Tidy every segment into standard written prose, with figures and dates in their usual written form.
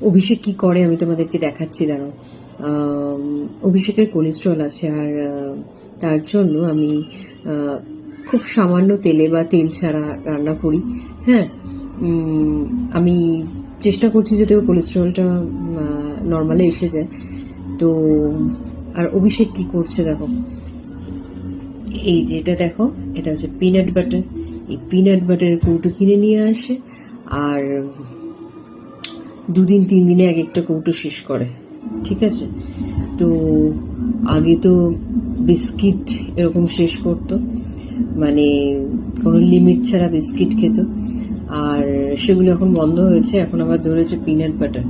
অভিষেক কি করে আমি তোমাদেরকে দেখাচ্ছি, দাঁড়াও। অভিষেকের কোলেস্ট্রল আছে, আর তার জন্য আমি খুব সামান্য তেলে বা তেল ছাড়া রান্না করি। হ্যাঁ, আমি চেষ্টা করছি যাতে ওর কোলেস্ট্রলটা নর্মালে এসে যায়। তো আর অভিষেক কি করছে দেখো, এই যে এটা দেখো, এটা হচ্ছে পিনাট বাটার। এই পিনাট বাটারের কৌটো কিনে নিয়ে আসে, আর 2-3 দিনে এক একটা কৌটো শেষ করে। ঠিক আছে, তো আগে তো বিস্কিট এরকম শেষ করতো, মানে কোনো লিমিট ছাড়া বিস্কিট খেত, আর সেগুলো এখন বন্ধ হয়েছে। এখন আবার ধরেছে পিনাট বাটার।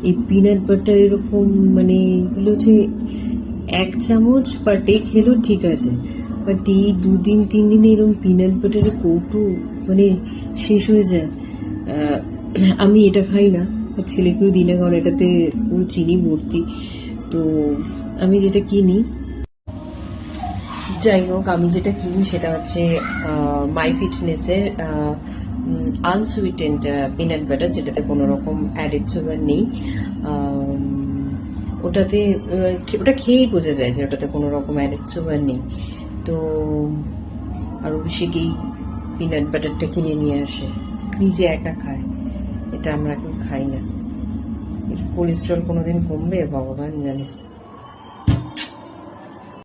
এই পিনাট বাটার এরকম মানে এগুলো হচ্ছে 1 চামচ পার ডে খেলেও ঠিক আছে, বাট এই 2-3 দিনে এরকম পিনাট বাটারের কৌটো মানে শেষ হয়ে যায়। আমি এটা খাই না, ছেলেকেও দিই না, কারণ এটাতে পুরো চিনি ভর্তি। তো আমি যেটা কিনি, যাই হোক, আমি যেটা কিনি সেটা হচ্ছে মাই ফিটনেসের আনসুইটেন্ড পিনাট বাটার, যেটাতে কোনো রকম অ্যাডেড সুগার নেই। ওটাতে ওটা খেয়েই বোঝা যায় যে ওটাতে কোনো রকম অ্যাডেড সুগার নেই। তো আর অভিষেক এই পিনাট বাটারটা কিনে নিয়ে আসে, নিজে একা খায়, এটা আমরা কেউ খাই না। কোলেস্ট্রল কোনোদিন কমবে ভগবান জানে।